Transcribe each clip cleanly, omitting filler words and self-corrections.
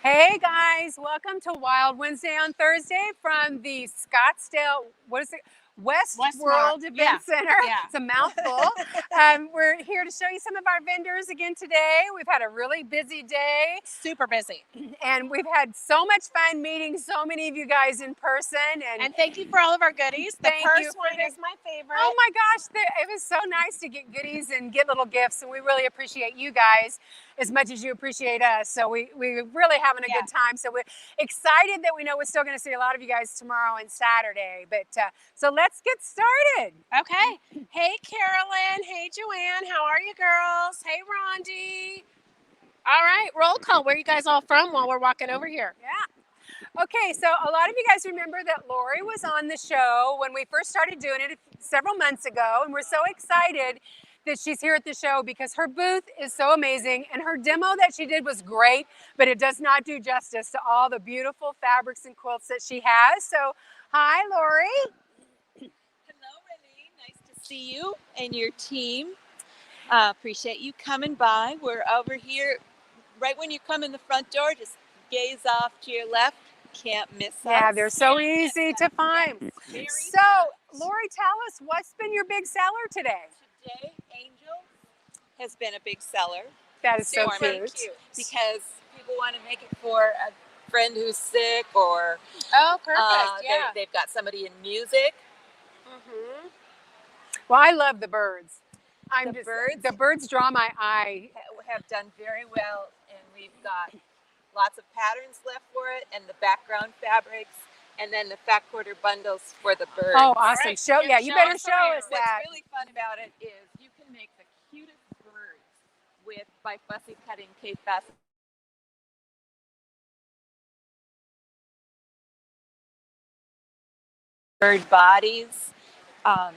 Hey guys, welcome to Wild Wednesday on Thursday from the Scottsdale, what is it? Westworld Event Center. Yeah. It's a mouthful. We're here to show you some of our vendors again today. We've had a really busy day. Super busy. And we've had so much fun meeting so many of you guys in person. And thank you for all of our goodies. The Thank you purse for one the- is my favorite. Oh my gosh, it was so nice to get goodies and get little gifts, and we really appreciate you guys as much as you appreciate us. So we're really having a good time. So we're excited that we know we're still going to see a lot of you guys tomorrow and Saturday. But so let's get started. Okay. Hey, Carolyn. Hey, Joanne. How are you girls? Hey, Rondi. All right, roll call. Where are you guys all from while we're walking over here? Yeah. Okay, so a lot of you guys remember that Lori was on the show when we first started doing it several months ago, and we're so excited that she's here at the show because her booth is so amazing, and her demo that she did was great, but it does not do justice to all the beautiful fabrics and quilts that she has. So, hi, Lori. Hello, Renee. Nice to see you and your team. Appreciate you coming by. We're over here right when you come in the front door. Just gaze off to your left. Can't miss us. Yeah, they're so easy to find. So, Lori, tell us, what's been your big seller today? Today, Angel has been a big seller. That is so for me cute. because people want to make it for a friend who's sick, or Oh, perfect. they've got somebody in music. Mm-hmm. Well, I love the birds. The birds draw my eye. Have done very well, and we've got lots of patterns left for it, and the background fabrics, and then the fat quarter bundles for the birds. Oh, awesome. Right. Show, yeah, you Show better us show around. us that. What's really fun about it is you can make the cutest birds by fussy cutting Kate Bassett. Bird bodies.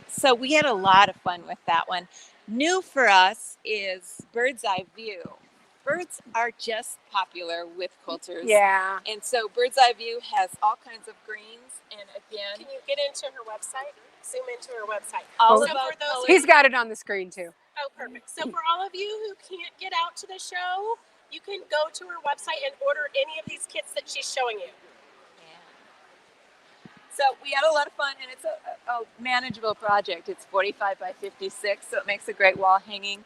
So we had a lot of fun with that one. New for us is bird's eye view. Birds are just popular with quilters. Yeah. And so bird's eye view has all kinds of greens, and again, Can you get into her website? Zoom into her website. all Oh. about For those color. He's got it on the screen too. Oh, perfect. So for all of you who can't get out to the show, you can go to her website and order any of these kits that she's showing you. So we had a lot of fun, and it's a manageable project. It's 45 by 56, so it makes a great wall hanging.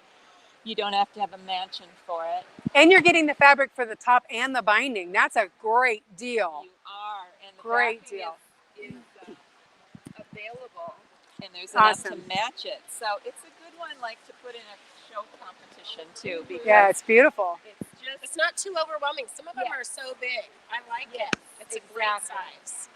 You don't have to have a mansion for it. And you're getting the fabric for the top and the binding. That's a great deal. You are, and the Great backing deal. is available, and there's Awesome. enough to match it. So it's a good one, like to put in a show competition too, because Yeah, it's beautiful. It's not too overwhelming. Some of them Yeah. are so big. I like it. It's a great Exactly. size.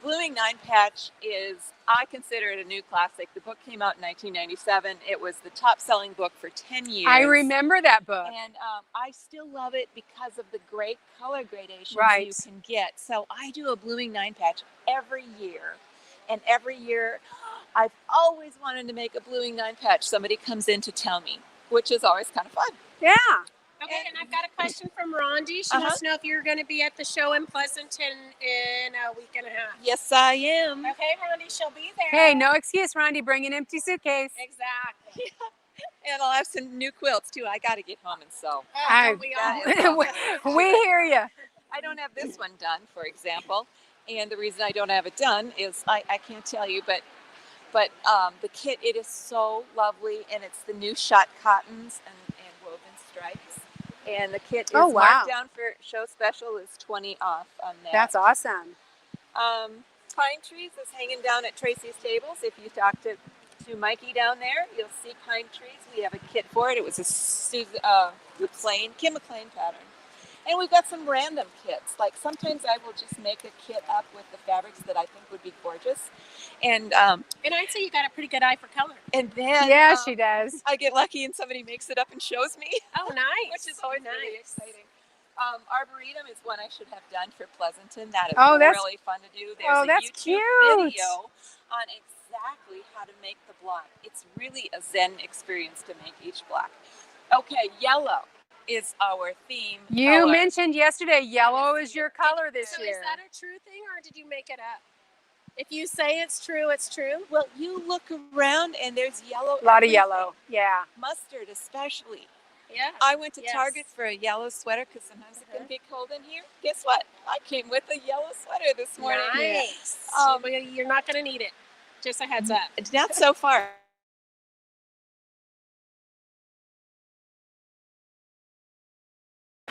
Bluing 9 Patch is, I consider it a new classic. The book came out in 1997. It was the top-selling book for 10 years. I remember that book. And I still love it because of the great color gradations Right. you can get. So I do a Blooming 9 Patch every year. And every year, I've always wanted to make a Blooming 9 Patch. Somebody comes in to tell me, which is always kind of fun. Yeah. Okay, and I've got a question from Rondi. She wants to know if you're going to be at the show in Pleasanton in a week and a half. Yes, I am. Okay, Rondi, she'll be there. Hey, no excuse, Rondi. Bring an empty suitcase. Exactly. And I'll have some new quilts, too. I got to get home and sew. I- We all. That is we hear you. I don't have this one done, for example, and the reason I don't have it done is I can't tell you, but the kit, it is so lovely, and it's the new shot cottons and woven stripes, and the kit is Oh, wow. marked down for show special is 20 off on that. That's awesome. Pine Trees is hanging down at Tracy's Tables. If you talk to Mikey down there, you'll see Pine Trees. We have a kit for it. It was a Kim McLean pattern. And we've got some random kits. Like sometimes I will just make a kit up with the fabrics that I think would be gorgeous. And I'd say you got a pretty good eye for color. and then Yeah, she does. I get lucky and somebody makes it up and shows me, Oh, nice. which is always nice. really exciting. Arboretum is one I should have done for Pleasanton. That is Oh, that's- really fun to do. There's Oh, a that's YouTube cute. video on exactly how to make the block. It's really a Zen experience to make each block. Okay, yellow is our theme. You color. mentioned yesterday yellow is your color this So year. is that a true thing, or did you make it up? If you say it's true, it's true. Well, you look around and there's yellow. A lot of everything. yellow. Yeah. Mustard especially. Yeah. I went to Yes. Target for a yellow sweater because sometimes it can be cold in here. Guess what? I came with a yellow sweater this morning. Nice. You're not going to need it. Just a heads up. Not so far.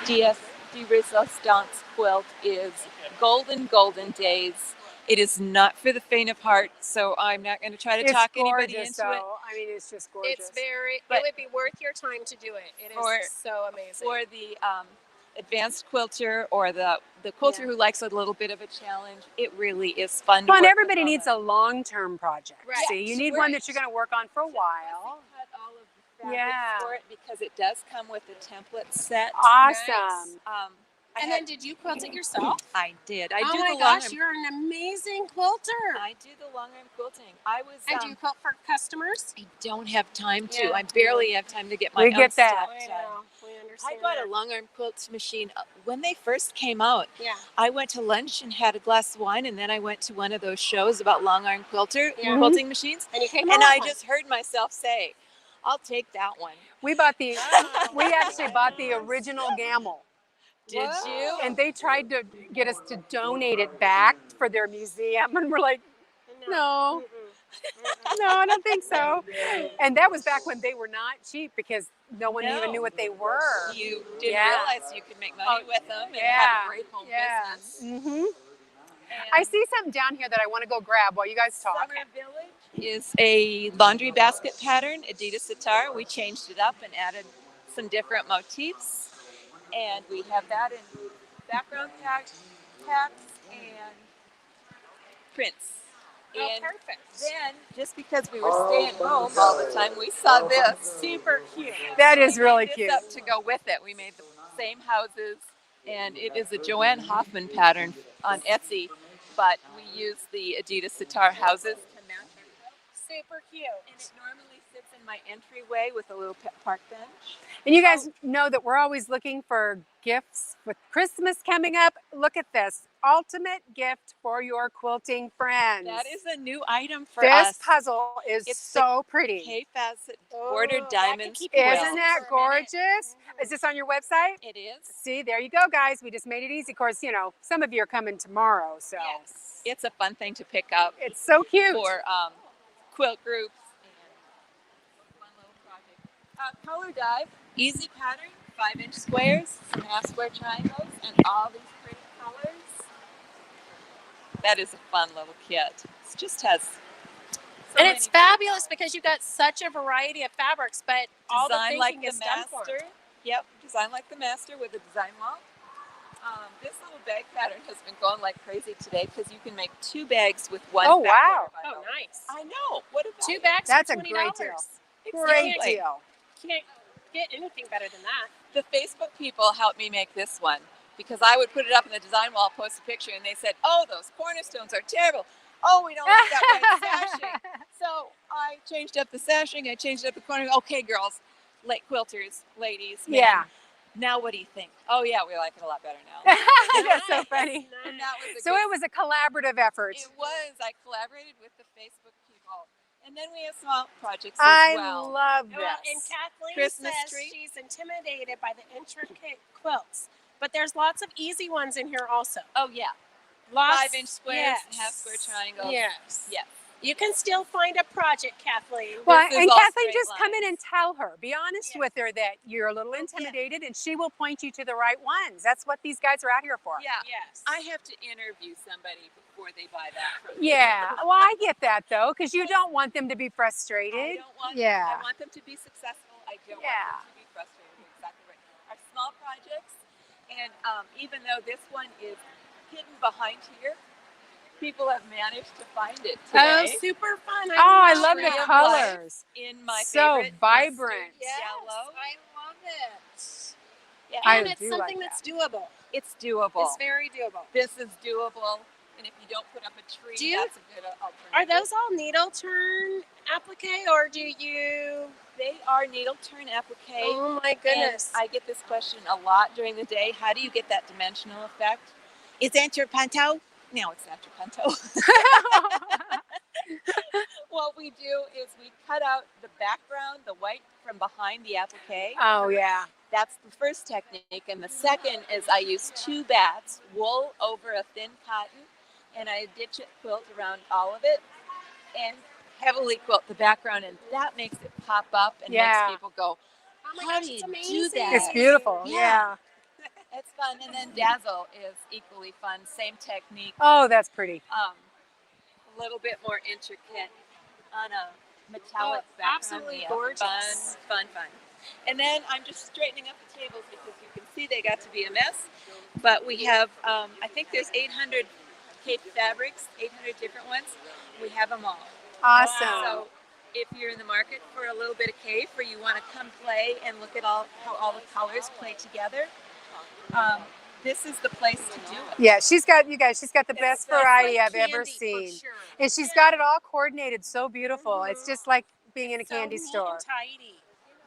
DS de Resistance quilt is golden days. It is not for the faint of heart, so I'm not going to try to It's talk gorgeous, anybody into though. it. I mean, it's just gorgeous. It's it But- would be worth your time to do it. It For- is so amazing. For the advanced quilter or the quilter who likes a little bit of a challenge, it really is fun to Well, and work everybody with all needs that. a long-term project. Right. See, you need one that you're going to work on for a while. Cut all of the fabrics Yeah. for it because it does come with a template set. Awesome. And then did you quilt it yourself? I did. I Oh do my the long gosh, arm. you're an amazing quilter. I do the long arm quilting. I was. And do you quilt for customers? I don't have time to. Yeah. I barely have time to get my We own get that. stuff I done. know. We I understand. bought that. a long arm quilt machine when they first came out. Yeah. I went to lunch and had a glass of wine, and then I went to one of those shows about long arm Yeah. quilting machines, And you came and out I with just heard myself say, "I'll take that one." We bought the. Oh. We actually bought the original Gamel, Did you? and they tried to get us to donate it back for their museum, and we're like, one. no, Mm-mm. no, I don't think so. And that was back when they were not cheap because no one even No. knew what they were. You didn't Yeah. realize you could make money with them and Yeah. have a great home Yeah. business. Mm-hmm. And I see something down here that I want to go grab while you guys talk. Summer Village is a laundry basket pattern, Adidas sitar. We changed it up and added some different motifs. And we have that in background packs and prints. Oh, And perfect. then, just because we were staying home all the time, we saw this. Super cute. That is We really made cute. this up to go with it. We made the same houses, and it is a Joanne Hoffman pattern on Etsy, but we use the Adidas sitar houses to match our quilt. Super cute. And it normally sits in my entryway with a little park bench. And you guys know that we're always looking for gifts with Christmas coming up. Look at this. Ultimate gift for your quilting friends. That is a new item for this us. puzzle is It's so pretty. K-facet Oh, bordered that could diamonds keep you quilt. Isn't that for a minute. gorgeous? Is this on your website? It is. See, there you go, guys. We just made it easy. Of course, you know, some of you are coming tomorrow, so Yes. It's a fun thing to pick up it's so cute. for quilt groups and fun little project. Color dive, easy pattern, 5-inch squares, some half square triangles, and all these pretty colors. That is a fun little kit. It just has so And many it's fabulous because you got such a variety of fabrics, but all the design thinking like the is done for master. it. Yep, design like the master with a design wall. This little bag pattern has been going like crazy today because you can make 2 bags with one. Oh, fat wow. quarter Oh, bundle. nice. I know. What about 2 it? bags That's for a $20. great deal. Exactly. Great deal. Can't get anything better than that. The Facebook people helped me make this one because I would put it up in the design wall, post a picture, and they said, "Oh, those cornerstones are terrible. Oh, we don't like that white sashing." So I changed up the sashing. I changed up the corner. Okay, girls, quilters, ladies, men, Yeah. now what do you think? Oh yeah, we like it a lot better now. That's so funny. And that was a So good- it was a collaborative effort. It was. I collaborated with the Facebook people, and then we have small projects I as well. love Well, and this. Kathleen Christmas says tree. she's intimidated by the intricate quilts, but there's lots of easy ones in here also. Oh yeah, Lots, 5-inch squares, half square triangles. Yes. Yes. You can still find a project, Kathleen. Well, This is and all Kathleen, straight just come in lines. and tell her. Be honest Yeah. with her that you're a little intimidated, and she will point you to the right ones. That's what these guys are out here for. Yeah. Yes. I have to interview somebody before they buy that from me. Yeah. Well, I get that though, because you don't want them to be I frustrated. don't want. Yeah. I want them to be successful. I don't Yeah. want them to be frustrated. Exactly right. Our small projects, and even though this one is hidden behind here, people have managed to find it Oh, today. super fun. Oh, I love Tree the of life. colors. In my So favorite vibrant. mustard Yes, yellow. I love it. Yeah. I And it's do something like that's doable. It's doable. It's very doable. This is doable, and if you don't put up a tree, Do you- that's a good alternative. Are those all needle turn applique, or do you? They are needle turn applique. Oh my goodness! And I get this question a lot during the day. How do you get that dimensional effect? Is that your panto? No, it's not your panto. What we do is we cut out the background, the white from behind the applique. Oh yeah. That's the first technique. And the second is I use 2 bats, wool over a thin cotton, and I ditch it quilt around all of it and heavily quilt the background, and that makes it pop up and Yeah. makes people go, Oh my how gosh, do it's you amazing. do that? It's beautiful. Yeah. Yeah. It's fun. And then dazzle is equally fun. Same technique, Oh, that's pretty. a little bit more intricate on a metallic background. Absolutely Yeah, gorgeous. Fun. And then I'm just straightening up the tables because you can see they got to be a mess. But we have, I think there's 800 cape fabrics, 800 different ones. We have them all. Awesome. So if you're in the market for a little bit of cape, or you want to come play and look at how all the colors play together, this is the place to do it. Yeah, she's got the best variety I've Candy ever for seen. sure. And she's got it all coordinated so beautiful. It's just like being in a So candy neat store. and tidy.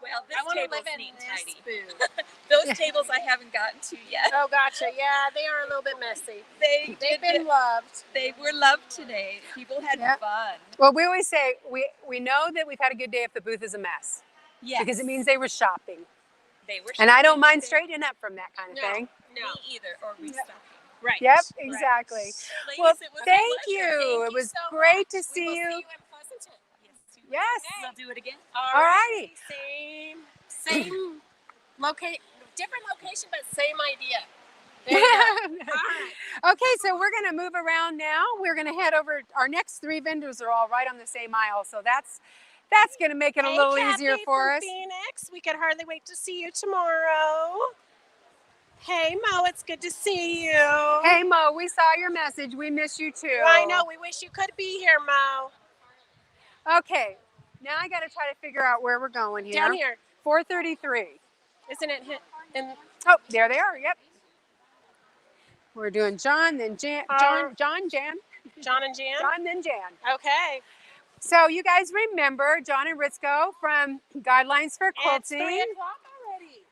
Well, this I want to table's live in neat and this tidy. booth. Those tables I haven't gotten to yet. Oh, gotcha. Yeah, they are a little bit messy. They've They've been loved. They were loved today. People had Yeah. fun. Well, we always say we know that we've had a good day if the booth is a mess. Yes. Because it means they were shopping. They were. And I don't shopping mind today. straightening up from that kind of thing. No. Me either, or restocking. Right. Yep, Right. exactly. Ladies, Well, it was a thank pleasure. you. Thank It was so great to much. see We will you. see you in Pleasanton. Yes. We'll do it again. All righty. Same different location, but same idea. There you go. All right. Okay, so we're going to move around now. We're going to head over. Our next 3 vendors are all right on the same aisle, so that's going to make it a Hey, little Kathy easier for from us. Phoenix. We could hardly wait to see you tomorrow. Hey, Mo, it's good to see you. Hey, Mo, we saw your message. We miss you too. I know. We wish you could be here, Mo. Okay, now I got to try to figure out where we're going here. Down here. 433. Isn't it? Oh, there they are. Yep. We're doing John, then Jan. Jan. John and Jan? John, then Jan. Okay. So you guys remember John and Ritzko from Guidelines for It's 3 Quilting. o'clock already.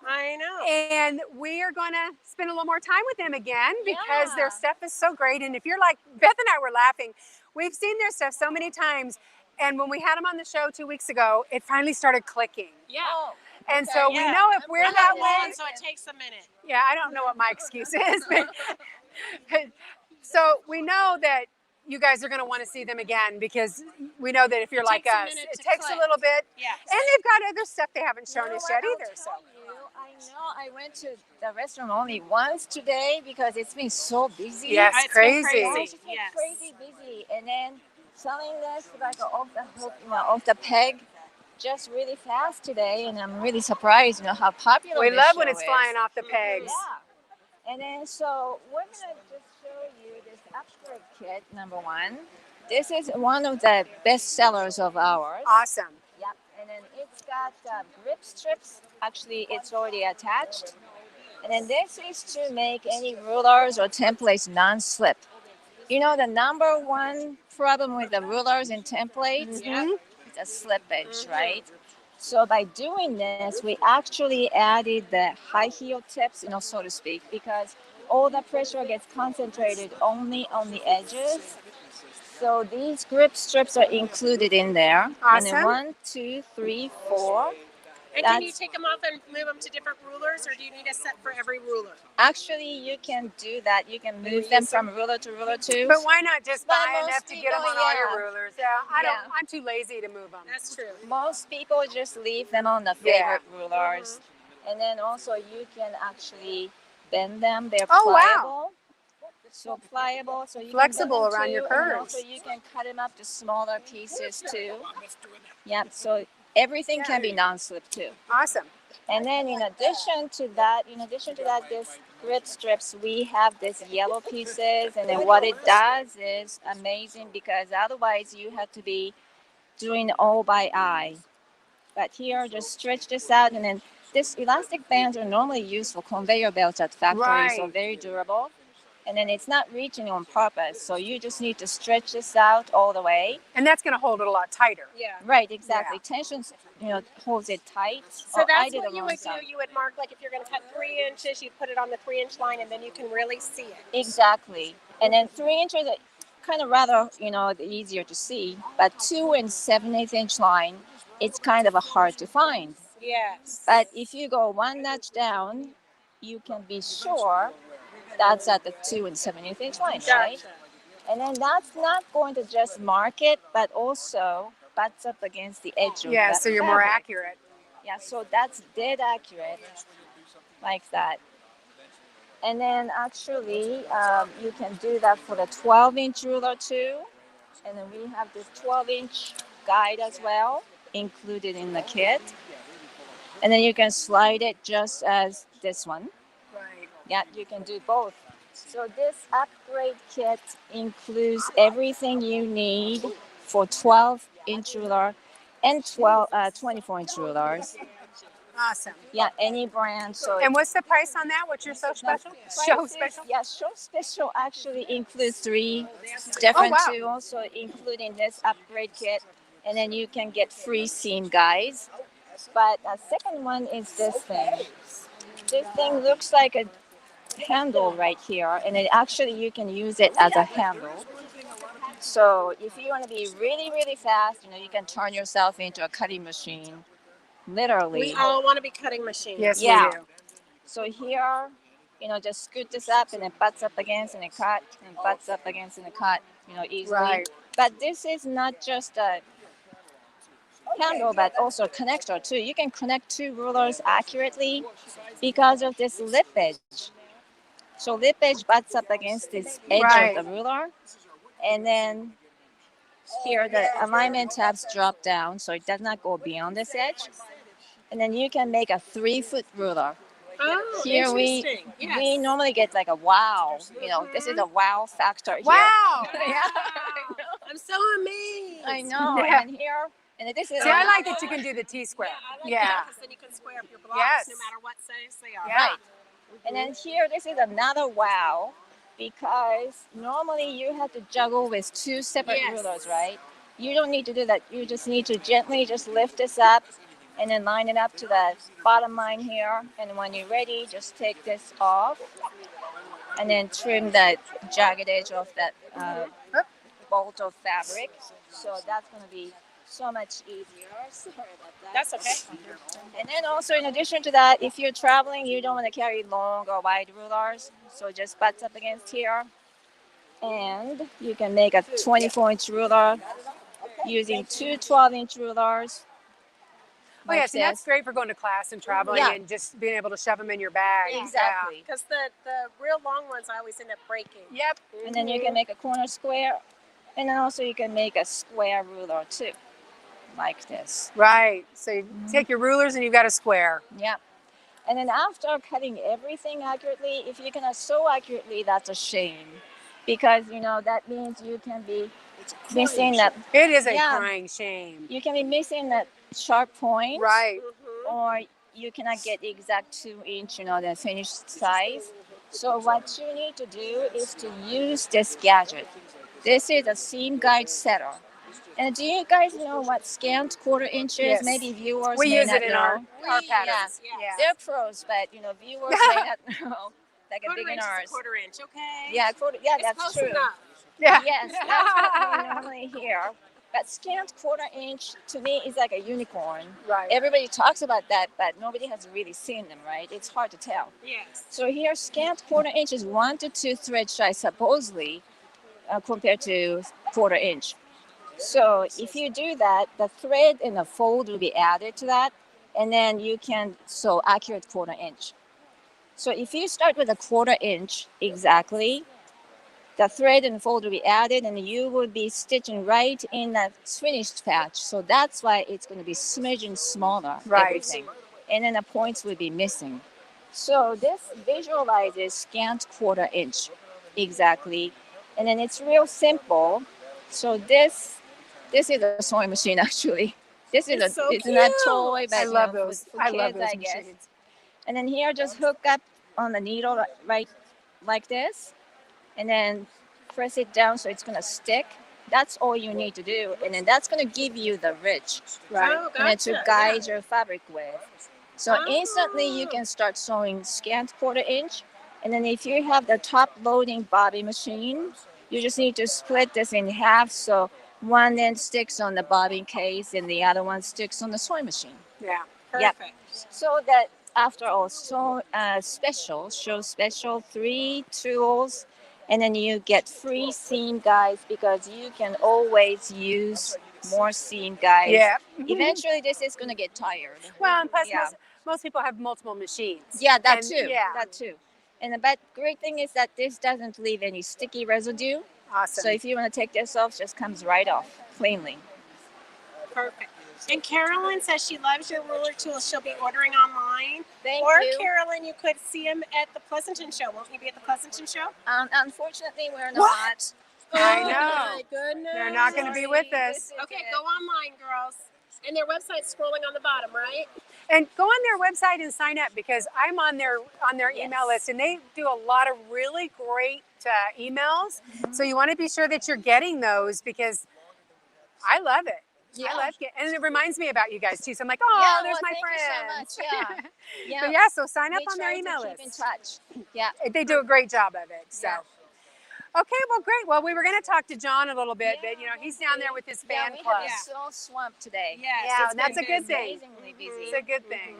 I know. And we are going to spend a little more time with them again because their stuff is so great. And if you're like, Beth and I were laughing, we've seen their stuff so many times. And when we had them on the show 2 weeks ago, it finally started clicking. Yeah. And so we know if we're that way. So it takes a minute. Yeah, I don't know what my excuse is. But, so we know that you guys are going to want to see them again because we know that if you're like takes a us, minute it to takes a click. little bit. Yeah. And they've got other stuff they haven't shown us yet either. So. I know I went to the restaurant only once today because it's been so busy. Yes, It's been crazy. Yeah, it's just been crazy busy. And then selling this like off the hook, off the peg, just really fast today. And I'm really surprised, how popular We this love when show it's is. flying off the pegs. Yeah. And then so we're gonna just show you this upgrade kit #1. This is one of the best sellers of ours. Awesome. Yep, and then it's got grip strips. Actually, it's already attached. And then this is to make any rulers or templates non-slip. The #1 problem with the rulers and templates is the slippage, right? So by doing this, we actually added the high heel tips, so to speak, because all the pressure gets concentrated only on the edges. So these grip strips are included in there. And then Awesome. 1, 2, 3, 4. And can you take them off and move them to different rulers, or do you need a set for every ruler? Actually, you can do that. You can move them from ruler to ruler too. But why not just But buy most enough to get them people, on all your yeah. rulers? Yeah, I don't. Yeah. I'm too lazy to move them. That's true. Most people just leave them on the Yeah. favorite rulers. And then also you can actually bend them. They're Oh, wow. pliable. So pliable. So you Flexible can bend them around your too, and curves. also you can cut them up to smaller pieces too. Yep. So everything can be non-slip too. Awesome. And then in addition to that, this grip strips, we have this yellow pieces. And then what it does is amazing because otherwise you have to be doing all by eye. But here, just stretch this out. And then this elastic bands are normally used for conveyor belts at factories, so Right. very durable. And then it's not reaching on purpose. So you just need to stretch this out all the way. And that's going to hold it a lot tighter. Yeah. Right, exactly. Tensions, holds it tight. So I that's did what it you one would time. do. You would mark, like if you're going to cut 3 inches, you put it on the 3-inch line, and then you can really see it. Exactly. And then 3 inches, kind of rather, easier to see. But 2 and 7/8 inch line, it's kind of a hard to find. Yes. But if you go one notch down, you can be sure that's at the 2 and 7/8 inch line, right? Gotcha. And then that's not going to just mark it, but also butts up against the edge of Yeah, that so you're more fabric. accurate. Yeah, so that's dead accurate, like that. And then actually, you can do that for the 12-inch ruler too. And then we have this 12-inch guide as well, included in the kit. And then you can slide it just as this one. Right. Yeah, you can do both. So this upgrade kit includes everything you need for 12-inch ruler and 24-inch rulers. Awesome. Yeah, any brand. So And what's the price on that? What's your so special? Show prices, special? yeah, show special actually includes 3 different wow. tools, so including this upgrade kit, and then you can get free seam guides. But the second one is this thing. This thing looks like a handle right here, and then actually you can use it as a handle. So if you want to be really, really fast, you can turn yourself into a cutting machine, literally. We all want to be cutting machines. Yes, Yeah. we do. So here, just scoot this up and it butts up against and it cut and butts up against and it cut, easily. Right. But this is not just a handle, but also a connector too. You can connect 2 rulers accurately because of this lip edge. So lip edge butts up against this edge Right. of the ruler, and then here the alignment tabs drop down, so it does not go beyond this edge. And then you can make a 3-foot ruler. Oh, Here we interesting. Yes. we normally get like a wow. This is a wow factor here. Wow. Yeah. I'm so amazed. I know. Yeah. And here, and this is See, I like that you can do the T-square. I like Yeah. that because then you can square up your blocks Yes. no matter what size they are. Yeah. right. And then here, this is another wow, because normally you have to juggle with 2 separate Yes. rulers, right? You don't need to do that. You just need to gently just lift this up and then line it up to the bottom line here. And when you're ready, just take this off and then trim the jagged edge of that bolt of fabric. So that's going to be so much easier. Sorry about that. That's okay. And then also, in addition to that, if you're traveling, you don't want to carry long or wide rulers, so just butts up against here. And you can make a 24-inch ruler using 2 12-inch rulers. Oh, yes, and that's great for going to class and traveling Yeah. and just being able to shove them in your bag. Exactly. Because the real long ones I always end up breaking. Yeah. Yep. And then you can make a corner square, and then also you can make a square ruler too, like this. Right. So you take your rulers and you've got a square. Yeah. And then after cutting everything accurately, if you cannot sew accurately, that's a shame, because that means you can be missing that. It is a Yeah. crying shame. You can be missing that sharp point, Right. or you cannot get the exact 2-inch, the finished size. So what you need to do is to use this gadget. This is a seam guide setter. And do you guys know what scant 1/4 inch is? Yes. Maybe viewers We may use not it in know. our patterns. Yeah. Yeah. They're pros, but viewers may not know. Like a 1/4 inch is beginners. a 1/4 inch, okay? Yeah, yeah, It's that's close true. enough. Yeah. Yes, that's what we normally hear. But scant 1/4 inch to me is like a unicorn. Right. Everybody talks about that, but nobody has really seen them, right? It's hard to tell. Yes. So here, scant 1/4 inch is 1 to 2 thread size, supposedly, compared to 1/4 inch. So if you do that, the thread and the fold will be added to that, and then you can sew accurate 1/4 inch. So if you start with a 1/4 inch exactly, the thread and fold will be added, and you will be stitching right in that finished patch. So that's why it's going to be smidgen smaller, Right. everything. And then the points will be missing. So this visualizes scant 1/4 inch exactly. And then it's real simple. So this is a sewing machine actually. This is it's not a toy, but I love those. for I kids, love those I guess. machines. And then here, just hook up on the needle right like this, and then press it down so it's gonna stick. That's all you need to do, and then that's gonna give you the ridge, Right. Oh, and then to gotcha. guide your fabric with. So Oh. instantly you can start sewing scant 1/4 inch, and then if you have the top loading bobby machine, You just need to split this in half so one end sticks on the bobbin case and the other one sticks on the sewing machine. Yeah. Yep. Perfect. So that after all, so special 3 tools, and then you get free seam guides because you can always use more seam guides. Yeah. Eventually, this is gonna get tired. Well, and plus Yeah. most people have multiple machines. Yeah, that And, too. Yeah. That too. And the great thing is that this doesn't leave any sticky residue. Awesome. So if you want to take this off, just comes right off cleanly. Perfect. And Carolyn says she loves your ruler tools. She'll be ordering online. Thank Or you. Carolyn, you could see him at the Pleasanton show. Won't you be at the Pleasanton show? Unfortunately, we're not. What? I Oh, know. my goodness. They're not going to be with us. Okay, go online, girls. And their website's scrolling on the bottom, right? And go on their website and sign up because I'm on their email Yes. list, and they do a lot of really great emails. So you want to be sure that you're getting those because I love it. Yeah. I love it, and it reminds me about you guys too. So I'm like, oh, Yeah, there's well, my thank friends. you so much. Yeah. But yeah, so sign up We on their try to email keep in list. touch. Yeah. They do a great job of it. So. Yeah. Okay, well, great. Well, we were going to talk to John a little bit, but he's down there with his fan we club. have been so swamped today. Yes, Yeah, it's and that's been a good busy. thing. Amazingly busy. It's a good thing.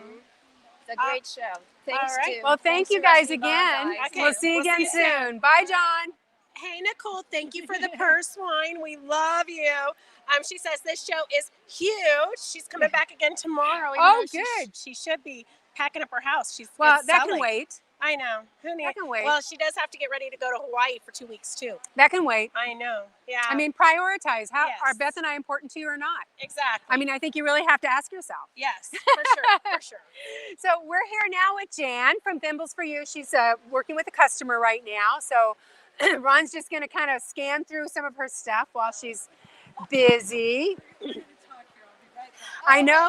It's a great show. Thanks All right. to. Well, thank thanks you to guys Rusty again. Bond, guys. Okay, We'll see you we'll again see you soon. soon. Bye, John. Hey, Nicole, thank you for the purse wine. We love you. She says this show is huge. She's coming back again tomorrow. even Oh, though good. She should be packing up her house. Well, it's that can selling. wait. I know. Who needs? That can wait. Well, she does have to get ready to go to Hawaii for 2 weeks too. That can wait. I know. Yeah. I mean, prioritize. How Yes. are Beth and I important to you or not? exactly. I mean, I think you really have to ask yourself. yes, for sure, for sure. So we're here now with Jan from Thimbles for You. She's working with a customer right now. So Ron's just going to kind of scan through some of her stuff while she's busy. I know.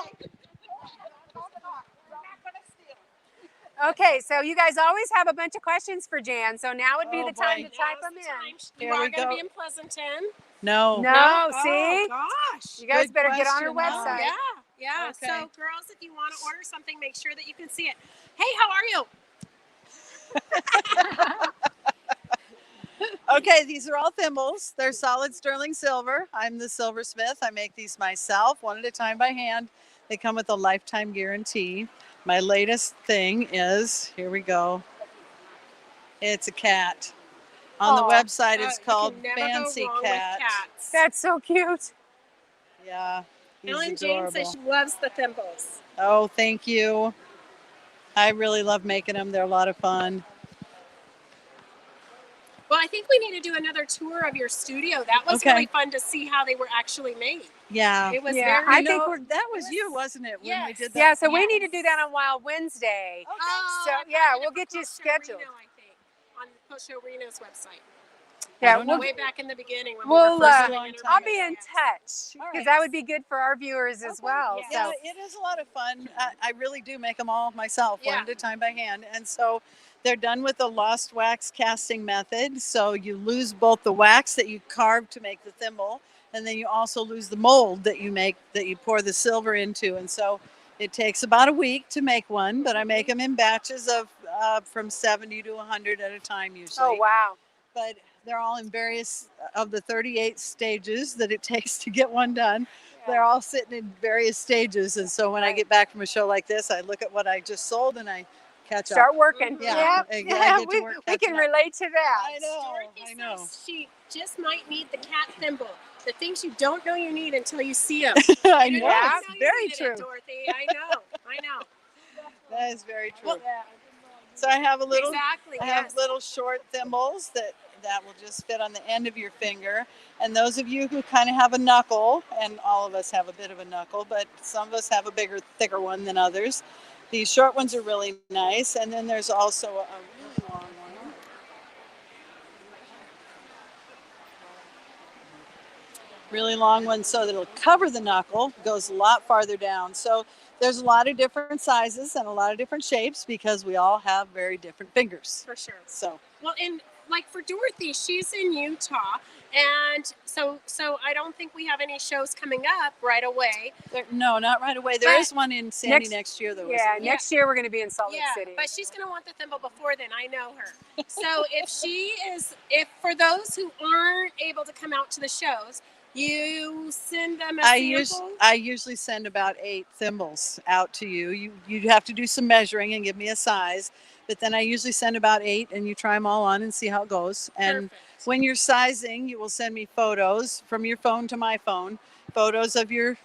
Okay, so you guys always have a bunch of questions for Jan. So now would be the time to type them in. You Here are we going to go. be in Pleasanton. No. No, Oh, see? gosh. You guys Good better get on her question, huh? website. Yeah. Okay. So, girls, if you want to order something, make sure that you can see it. Hey, how are you? Okay, these are all thimbles. They're solid sterling silver. I'm the silversmith. I make these myself, one at a time by hand. They come with a lifetime guarantee. My latest thing is, here we go. It's a cat. On the Aw. website, it's You called can never Fancy go wrong Cat. With cats. That's so cute. Yeah, he's Ellen Jane adorable. says she loves the thimbles. Oh, thank you. I really love making them. They're a lot of fun. Well, I think we need to do another tour of your studio. That was Okay. really fun to see how they were actually made. Yeah. It was Yeah, very. I I think know- that was you, wasn't it? When we Yes. did that. Yeah, so we need to do that on Wild Wednesday. Oh, So, I yeah, did it we'll for get you Post Show scheduled. Reno, I think, on Post Show Reno's website. Yeah, don't know. we'll, Way back in the beginning when we'll we were first a doing long interviews. I'll be in touch All because right. that would be good for our viewers as well. Yeah. Yeah, So it is a lot of fun. I really do make them all myself, Yeah. one at a time by hand. And so they're done with the lost wax casting method. So you lose both the wax that you carved to make the thimble, and then you also lose the mold that you make, that you pour the silver into. And so it takes about a week to make one, but I make them in batches of from 70 to 100 at a time usually. oh wow. But they're all in various of the 38 stages that it takes to get one done. They're all sitting in various stages, and so when I get back from a show like this, I look at what I just sold and I catch Start up. working. Yeah, Yep. I get to we, work we catching can up. relate to that. I know. Dorothy I know. says she just might need the cat thimble. The things you don't know you need until you see them. I You know. don't It's know you very needed it, true. Dorothy. I know. I know. That is very true. Well, So I have a little. exactly. I Yes. have little short thimbles that will just fit on the end of your finger. And those of you who kind of have a knuckle, and all of us have a bit of a knuckle, but some of us have a bigger, thicker one than others. These short ones are really nice. And then there's also a really long one. Really long one so that it'll cover the knuckle, goes a lot farther down. So there's a lot of different sizes and a lot of different shapes because we all have very different fingers. For sure. So Well, and like for Dorothy, she's in Utah, and so I don't think we have any shows coming up right away. No, not right away. There But is one in Sandy next year, though. Yeah, isn't Yeah. next year we're going to be in Salt Lake Yeah, City. but she's gonna want the thimble before then. I know her. So if for those who aren't able to come out to the shows, you send them a sample. I usually send about 8 thimbles out to you. You have to do some measuring and give me a size, but then I usually send about 8, and you try them all on and see how it goes. And Perfect. when you're sizing, you will send me photos from your phone to my phone, photos of your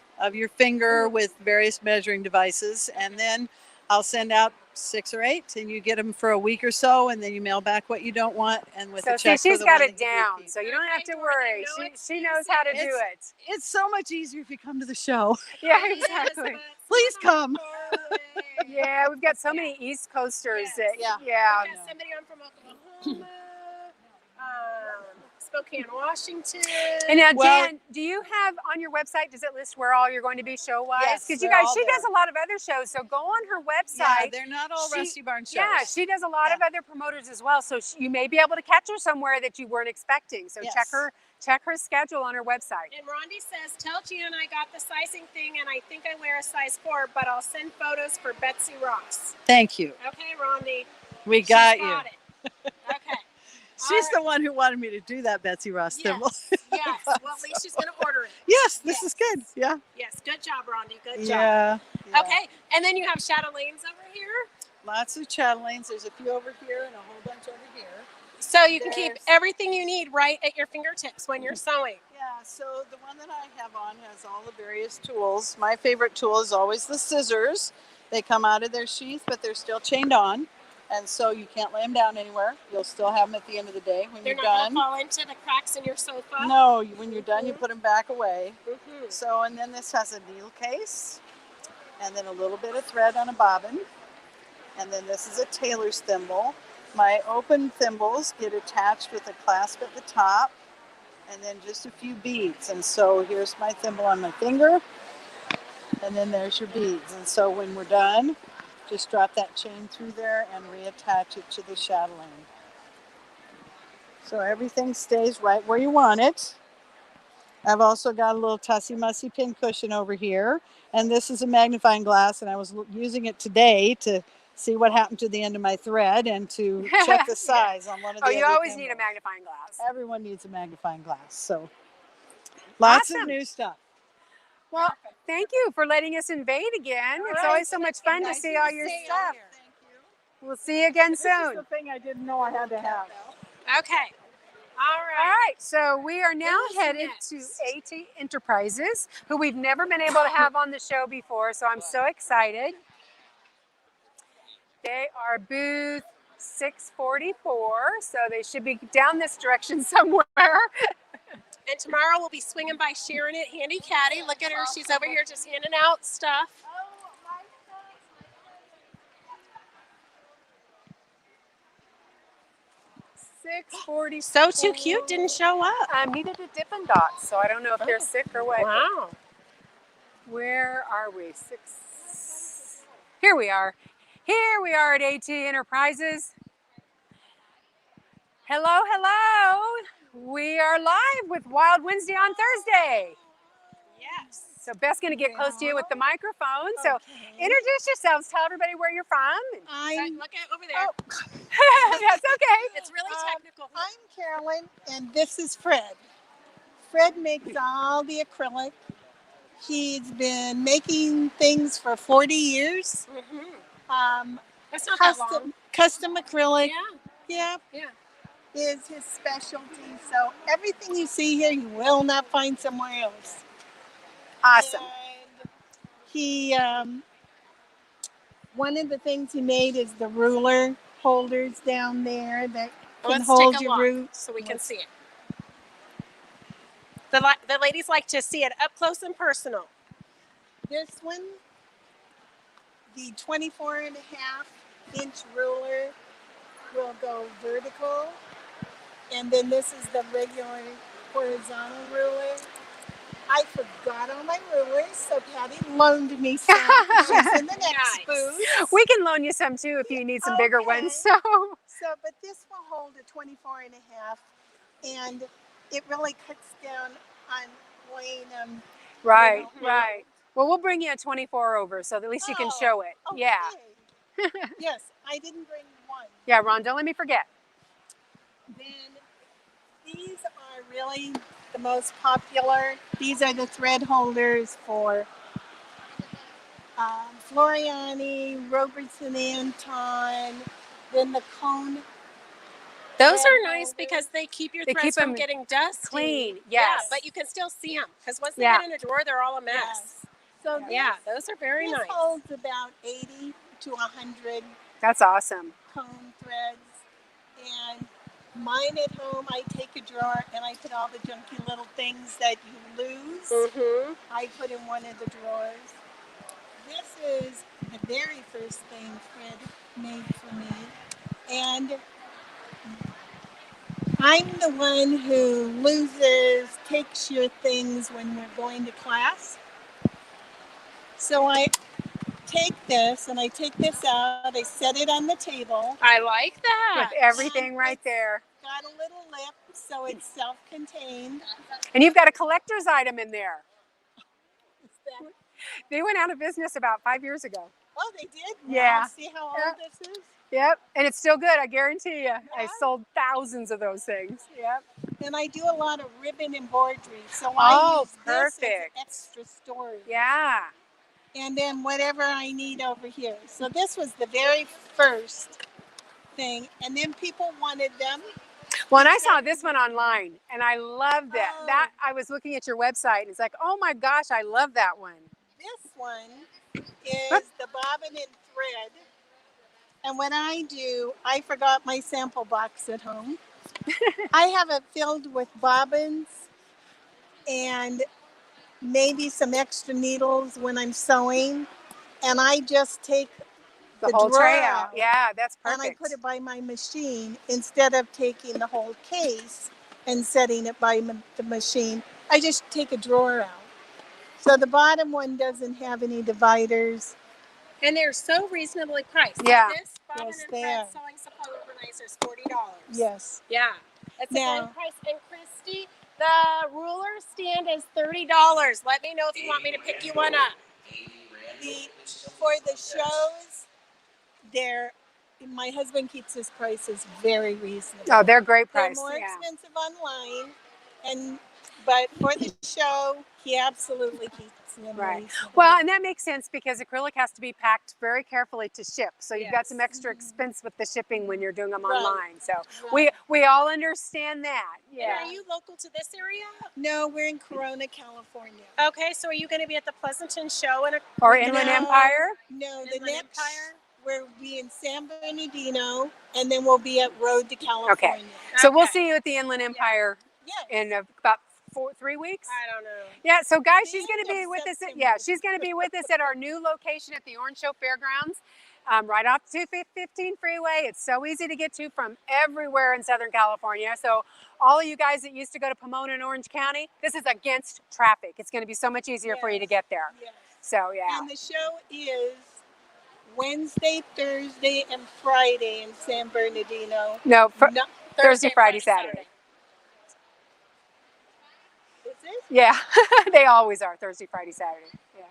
finger with various measuring devices, and then I'll send out 6 or 8, and you get them for a week or so, and then you mail back what you don't want, and with So a check see, for she's the got one it that you down, repeat. so you don't have to Okay, worry. Dorothy, no She knows how to do it. It's so much easier if you come to the show. Yeah, It is, exactly. but it's Please not come. far away. Yeah, we've got so many East Coasters. Yes. That, Yeah. yeah. We got somebody on from Oklahoma, Spokane, Washington. And now, Well- Jan, do you have on your website, does it list where all you're going to be show-wise? Yes, Because you they're guys, all she does there. a lot of other shows, so go on her Yeah, website. they're not all She- Rusty Barn shows. Yeah, she does a lot of Yeah. other promoters as well, so you may be able to catch her somewhere that you weren't expecting. So Yes. check her schedule on her website. And Rondi says, tell Jan I got the sizing thing and I think I wear a size 4, but I'll send photos for Betsy Ross. Thank you. Okay, Rondi. We got She's you. got it. Okay. She's All the one who wanted me to do that Betsy Ross thimble. Yes. Well, at least she's going to order it. Yes, this Yes. is good. Yeah. Yes. Good job, Rondi. Good job. Yeah. Okay. And then you have Chatelaines over here. Lots of chatelaines. There's a few over here and a whole bunch over here. So you can keep There's- everything you need right at your fingertips when you're sewing. Yeah, so the one that I have on has all the various tools. My favorite tool is always the scissors. They come out of their sheath, but they're still chained on. And so you can't lay them down anywhere. You'll still have them at the end of the day when They're you're not done. going to fall into the cracks in your sofa. No, when you're done, you put them back away. Mhm. So, and then this has a needle case, and then a little bit of thread on a bobbin. And then this is a tailor's thimble. My open thimbles get attached with a clasp at the top, and then just a few beads. And so here's my thimble on my finger, and then there's your beads. And so when we're done, just drop that chain through there and reattach it to the chatelaine. So everything stays right where you want it. I've also got a little Tussy Mussy pin cushion over here. And this is a magnifying glass, and I was using it today to see what happened to the end of my thread and to check the size on one of the Oh, you other always need a thimbles. magnifying glass. Everyone needs a magnifying glass. So lots Awesome. of new stuff. Well, thank you for letting us invade again. It's right. always so much fun to Nice see to all see your you stuff. here. Thank you. We'll see you again This is soon. the thing I didn't know I had to have. Okay. All All right. right, so we are now Who's headed next? to AT Enterprises, who we've never been able to have on the show before, so I'm so excited. They are booth 644, so they should be down this direction somewhere. And tomorrow we'll be swinging by Sharon at Handy Caddy. Look at her. She's over here just handing out stuff. 640. So too cute. Didn't show up. Needed a Dippin' Dots, so I don't know if they're sick or what. Wow. Where are we? Here we are. Here we are at AT Enterprises. Hello, hello. We are live with Wild Wednesday on Thursday. Yes. So Beth's going to get close to you with the microphone. So introduce yourselves. Tell everybody where you're from. Look at over there. That's okay. It's really technical. I'm Carolyn, and this is Fred. Fred makes all the acrylic. He's been making things for 40 years. That's not that long. Custom acrylic, Yeah. is his specialty. So everything you see here, you will not find somewhere else. Awesome. And he, one of the things he made is the ruler holders down there that can Let's hold take a your look roots. so we can see it. The ladies like to see it up close and personal. This one, the 24.5-inch ruler will go vertical. And then this is the regular horizontal ruler. I forgot all my rulers, so Patty loaned me some. She's in the next Nice. booth. We can loan you some too if you need some bigger Okay. ones. So So, but this will hold a 24 and a half, and it really cuts down on weighing them. right, You know. right. Well, we'll bring you a 24 over so that at least you can Oh, show it. okay. Yeah. Yes, I didn't bring one. Yeah, Ron, don't let me forget. Then these are really the most popular. These are the thread holders for Floriani, Robertson Anton, then the cone. Those thread are nice holders. because they keep your They threads keep from 'em getting dusty. clean, Yeah, yes. but you can still see them because once they Yeah. get in a drawer, they're all a mess. Yes. So Yeah, those are very this nice. holds about 80 to 100 That's awesome. cone threads. And mine at home, I take a drawer and I put all the junky little things that you lose. Mm-hmm. I put in one of the drawers. This is the very first thing Fred made for me. And I'm the one who takes your things when we're going to class. So I take this and I take this out, I set it on the table. I like that. With everything right there. Got a little lip, so it's self-contained. And you've got a collector's item in there. Is that- They went out of business about 5 years ago. Oh, they did? Yeah. Wow, see how old Yeah. this is? Yep. And it's still good, I guarantee you. I Yeah. sold thousands of those things. Yep. And I do a lot of ribbon embroidery, so Oh, I use perfect. this as extra storage. Yeah. And then whatever I need over here. So this was the very first thing, and then people wanted them. Well, and I saw this one online and I loved it. Oh. That I was looking at your website and it's like, oh my gosh, I love that one. This one is the bobbin and thread. And what I do, I forgot my sample box at home. I have it filled with bobbins and maybe some extra needles when I'm sewing. And I just take The the whole tray drawer out. Yeah, that's and perfect. I put it by my machine instead of taking the whole case and setting it by the machine. I just take a drawer out. So the bottom one doesn't have any dividers. And they're so reasonably priced. Yeah. So this bobbin Yes, and they thread are. sewing supply organizer is $40. Yes. Yeah. It's a Now- good price. And Christy, the ruler stand is $30. Let me know if you want me to pick you one up. For the shows, my husband keeps his prices very reasonable. Oh, they're great They're price. more Yeah. expensive online, but for the show, he absolutely keeps them Right. reasonable. Well, and that makes sense because acrylic has to be packed very carefully to ship. So you've got Yes. some extra expense with the shipping when you're doing them Right. online. So Right. we all understand that. And Yeah. are you local to this area? No, we're in Corona, California. Okay, so are you going to be at the Pleasanton show in a Or Inland No. Empire. No, the Inland next Empire? we'll be in San Bernardino, and then we'll be at Road to California. So we'll Okay. see you at the Inland Empire Yes. in about 3 weeks. I don't know. Yeah, so guys, The she's going to end be of with us. September. She's going to be with us at our new location at the Orange Show Fairgrounds, right off 215 freeway. It's so easy to get to from everywhere in Southern California. So all of you guys that used to go to Pomona and Orange County, this is against traffic. It's going to be so much easier for you to get there. Yes. So yeah. And the show is Wednesday, Thursday, and Friday in San Bernardino. No, No, Thursday, Friday, Saturday. is it? Yeah, they always are Thursday, Friday, Saturday. Yeah.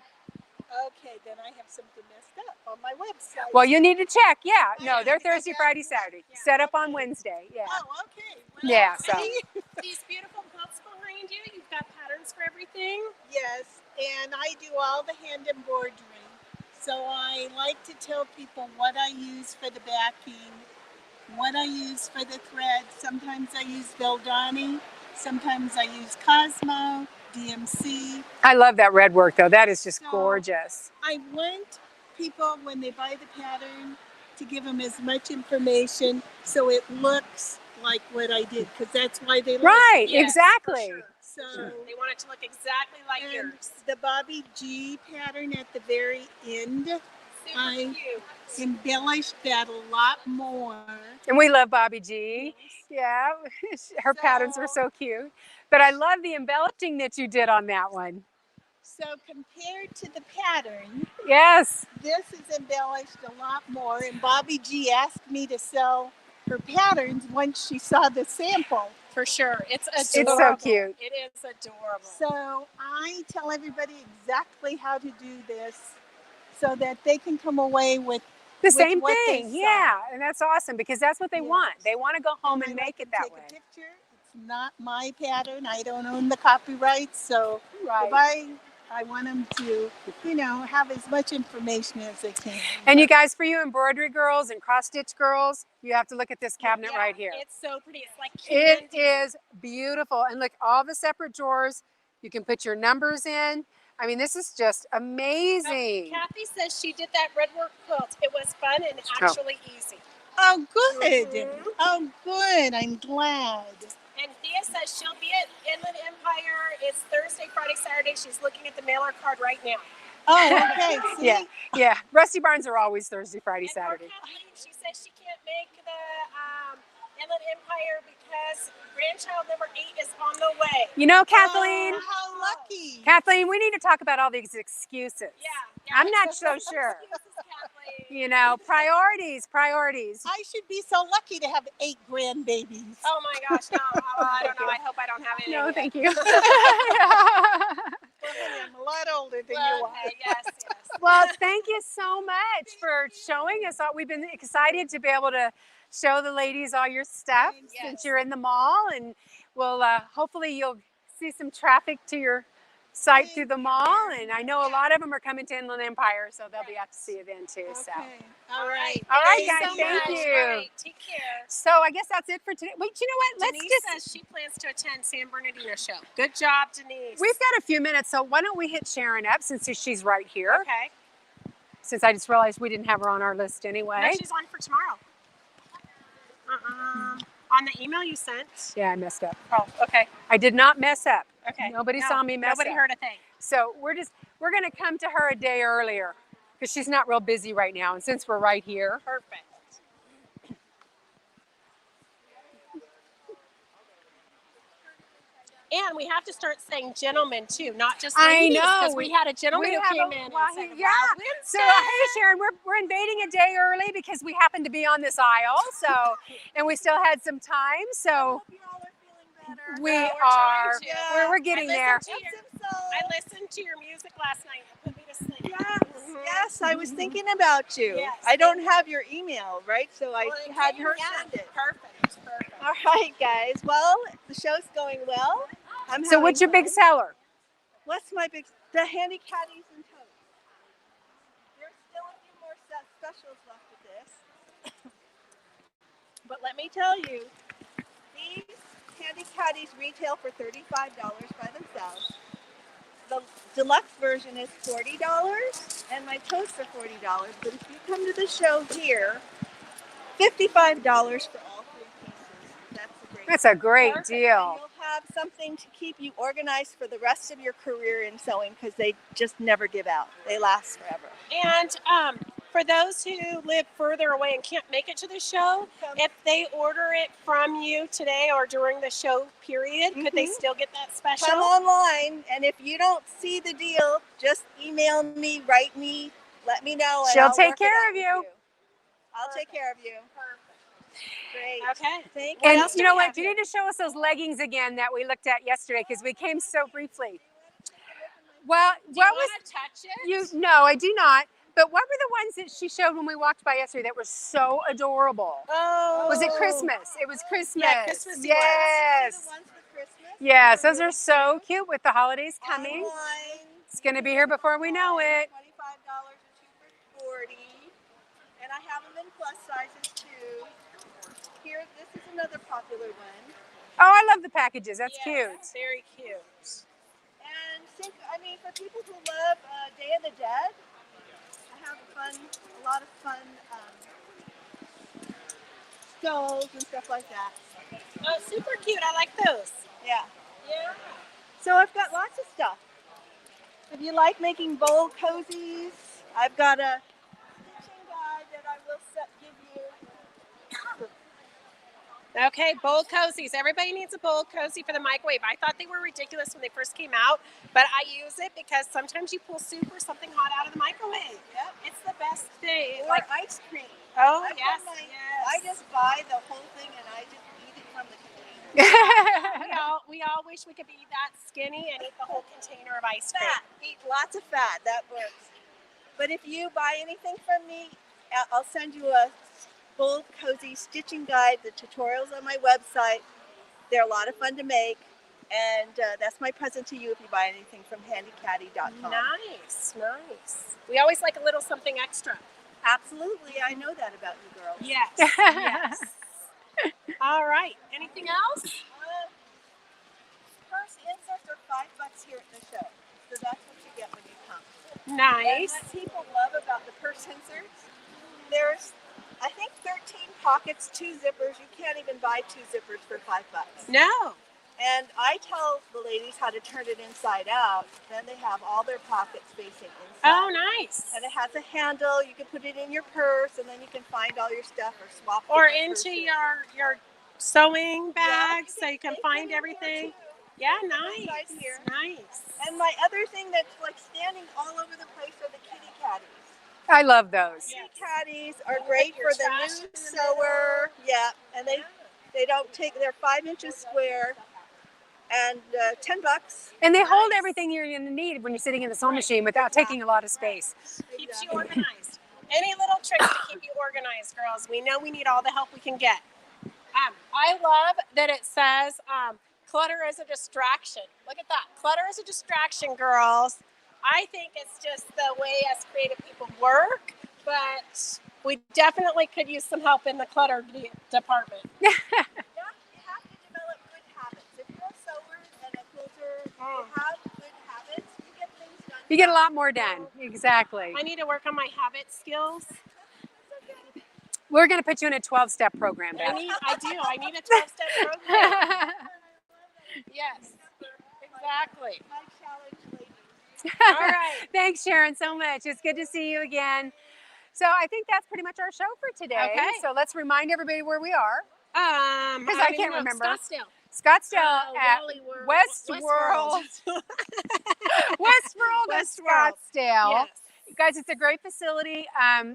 Okay, then I have something messed up on my website. Well, you need to check. Yeah, no, Yeah, they're because Thursday, that- Friday, Saturday. Set up on Wednesday. Yeah. Oh, okay. Well, Yeah, so- see? These beautiful quilts behind you, you've got patterns for everything. Yes, and I do all the hand embroidery. So I like to tell people what I use for the backing, what I use for the thread. Sometimes I use Valdani, sometimes I use Cosmo, DMC. I love that red work though. That is just So- gorgeous. I want people, when they buy the pattern, to give them as much information so it looks like what I did, because that's why they like Right, it. Yes, exactly. for sure. So, They want it to look exactly like and yours. the Bobby G pattern at the very end Super I cute. embellished that a lot more. And we love Bobby G. Yeah, her patterns were So- so cute. But I love the embellishing that you did on that one. So compared to the pattern, Yes, this is embellished a lot more. And Bobby G asked me to sell her patterns once she saw the sample. For sure. It's it's adorable. so cute. It is adorable. So I tell everybody exactly how to do this so that they can come away with The same what they thing, saw. yeah, and that's awesome because that's what they Yes. want. They want to go home And and I make let it them that take way. a picture. It's not my pattern. I don't own the copyright, so Right. if I want them to, have as much information as they can. And you guys, for you embroidery girls and cross stitch girls, you have to look at this cabinet Yeah, right here. It's so pretty. It's like It candy. is beautiful. And look, all the separate drawers, you can put your numbers in. I mean, this is just amazing. Kathy says she did that red work quilt. It was fun and actually easy. Oh, good. Mhm. Oh, good. I'm glad. And Thea says she'll be at Inland Empire. It's Thursday, Friday, Saturday. She's looking at the mailer card right now. Oh, okay. See? Yeah, yeah. Rusty Barns are always Thursday, Friday, And Saturday. Kathleen, she says she can't make the Inland Empire because grandchild number 8 is on the way. You know, Kathleen, Oh, how lucky. Kathleen, we need to talk about all these excuses. Yeah. I'm not so sure. Excuses, Kathleen. You know, priorities. I should be so lucky to have 8 grandbabies. Oh my gosh, no. I don't know. I hope I don't have any. No, thank you. Well, honey, I'm a lot older than you are. Okay, yes. Well, thank you so much for showing us all. We've been excited to be able to show the ladies all your stuff Yes. since you're in the mall, and we'll hopefully you'll see some traffic to your site through the mall. And I know a lot of them are coming to Inland Empire, so they'll be out to see you then too. So, Okay. All right. all right, Thank guys, you so thank much. you. All right, take care. So I guess that's it for today. Wait, you know what? Denise says she plans to attend San Bernardino show. Good job, Denise. We've got a few minutes, so why don't we hit Sharon up since she's right here? Okay. Since I just realized we didn't have her on our list anyway. No, she's on for tomorrow. On the email you sent. Yeah, I messed up. Oh, okay. I did not mess up. Okay. Nobody No, saw me mess Nobody up. heard a thing. So we're going to come to her a day earlier because she's not real busy right now. And since we're right here, Perfect. And we have to start saying gentlemen too, not just I ladies. know. Because we had a gentleman who came in and said, yeah. So hey, Sharon, we're invading a day early because we happen to be on this aisle. So, and we still had some time. So You all are feeling better. we we're are. trying to. We're getting there. I listened to your music last night. It put me to sleep. Yes, I was thinking about you. Yes. I don't have your email, right? So I Well, it had came- her yeah, send it. Perfect. All right, guys. Well, the show's going well. I'm So what's your having big fun. seller? What's my big? The handy caddies and totes. There's still a few more specials left of this. But let me tell you, these handy caddies retail for $35 by themselves. The deluxe version is $40, and my totes are $40. But if you come to the show here, $55 for all 3 pieces. That's a great Perfect. deal. And you'll have something to keep you organized for the rest of your career in sewing because they just never give out. They last forever. And for those who live further away and can't make it to the show, if they order it from you today or during the show period, could they still get that special? Come online, and if you don't see the deal, just email me, write me, let me know. And She'll I'll take work it care out of with you. I'll take care of you. Great. Okay. Thank you. And else do you know we what? have You need to show us those leggings again that we looked at yesterday because we came so briefly. Well, Do you what was want to touch it? you? No, I do not. But what were the ones that she showed when we walked by yesterday that were so adorable? Oh. Was it Christmas? It was Christmas. Yeah, Christmassy Yes. The ones for Christmas. Yes, those are so cute with the holidays coming. Online. It's going to be here before we know it. $25 or 2 for $40. And I have them in plus sizes too. Here, this is another popular one. Oh, I love the packages. That's Yes, cute. Very cute. And for people who love Day of the Dead, I have a lot of fun skulls and stuff like that. Oh, super cute. I like those. Yeah. Yeah. So I've got lots of stuff. If you like making bowl cozies, I've got a Okay, bowl cozies. Everybody needs a bowl cozy for the microwave. I thought they were ridiculous when they first came out, but I use it because sometimes you pull soup or something hot out of the microwave. Yep. It's the best thing. Or Like, ice cream. oh, I've yes, done yes. I just buy the whole thing and I just eat it from the container. we all wish we could be that skinny and eat the whole container of ice cream. Fat. Eat lots of fat. That works. But if you buy anything from me, I'll send you a full cozy stitching guide, the tutorials on my website. They're a lot of fun to make. And that's my present to you if you buy anything from handycaddy.com. Nice, nice. We always like a little something extra. Absolutely. I know that about you girls. Yes, yes. All right. Anything else? Purse inserts are $5 here at the show. So that's what you get when you come. Nice. And what people love about the purse inserts, there's, I think, 13 pockets, 2 zippers. You can't even buy 2 zippers for $5. No. And I tell the ladies how to turn it inside out. Then they have all their pockets facing inside. Oh, nice. And it has a handle. You can put it in your purse, and then you can find all your stuff or swap. Or different into purses. your sewing Yeah, bag so you can they find put it in there, everything. too. Yeah, Inside nice. here. Nice. And my other thing that's like standing all over the place are the kitty caddies. I love those. Kitty caddies are Like great your for the trash new in the sewer. Yeah, and they don't take. They're 5 inches square, and $10. And they hold everything you're going to need when you're sitting in the sewing machine without taking a lot of space. Keeps you organized. Any little tricks to keep you organized, girls? We know we need all the help we can get. I love that it says clutter is a distraction. Look at that. Clutter is a distraction, girls. I think it's just the way us creative people work, but we definitely could use some help in the clutter department. Yeah, you have to develop good habits. If you're a sewer and a quilter, you have good habits, you get things done. You get a lot more done. Exactly. I need to work on my habit skills. We're going to put you in a 12-step program, Beth. I need a 12-step program. Yes, exactly. My challenge, ladies. All right. Thanks, Sharon, so much. It's good to see you again. So I think that's pretty much our show for today. Okay. So let's remind everybody where we are. Because I can't remember. Scottsdale. Scottsdale at Westworld. Westworld at Scottsdale. Yes. Guys, it's a great facility.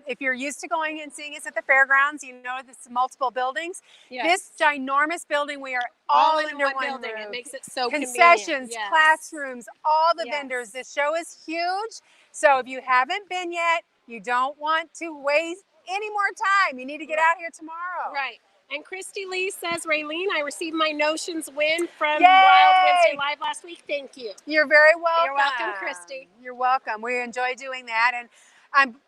If you're used to going and seeing us at the fairgrounds, you know there's multiple buildings. Yes. This ginormous building, we are all in under one one building. roof. It makes it so Concessions, convenient. Yes. classrooms, all the Yes. vendors. This show is huge. So if you haven't been yet, you don't want to waste any more time. You need to get out here tomorrow. Right. And Christy Lee says, Raylene, I received my Notions win from Yay! Wild Wednesday Live last week. Thank you. You're very welcome. You're welcome, Christy. You're welcome. We enjoy doing that. And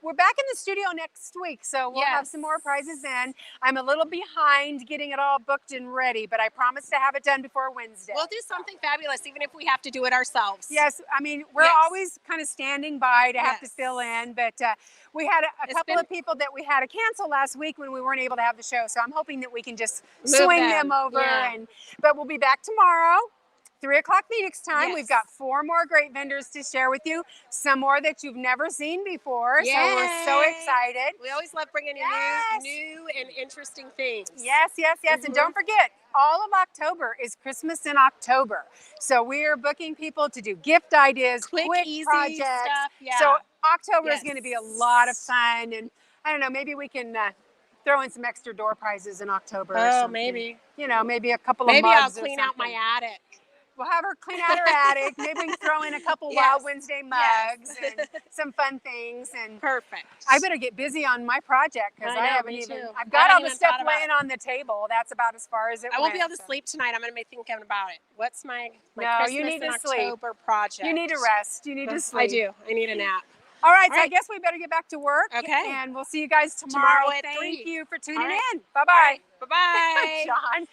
we're back in the studio next week, so we'll have some more prizes then. I'm a little behind getting it all booked and ready, but I promise to have it done before Wednesday. We'll do something fabulous, even if we have to do it ourselves. Yes, I mean, we're always kind of standing by to have to fill in, but we had a couple of people that we had to cancel last week when we weren't able to have the show, so I'm hoping that we can just swing them over. Yeah. But we'll be back tomorrow. 3 o'clock Phoenix time. Yes. We've got 4 more great vendors to share with you. Some more that you've never seen before. Yay. So we're so excited. We always love bringing you new and interesting things. Yes. And don't forget, all of October is Christmas in October. So we are booking people to do gift ideas, quick easy projects. stuff. Yeah. So October is going to be a lot of fun. And I don't know, maybe we can throw in some extra door prizes in October or something. Maybe. You know, maybe a couple of mugs. Maybe I'll or clean out my something. attic. We'll have her clean out her attic. Maybe we can throw in a couple Wild Wednesday mugs and some fun things. And perfect. I better get busy on my project because I haven't me even. too. I've got all the even stuff thought about laying on the table. That's about as far as it I won't be went, able to sleep tonight. I'm going to be thinking about it. What's my No, Christmas you need in to sleep. October project? You need to rest. You need to sleep. I do. I need a nap. All right, All so I right. guess we better get back to work. Okay. And we'll see you guys tomorrow. Tomorrow at Thank 3. you for tuning All right. in. Bye-bye. Bye-bye. John.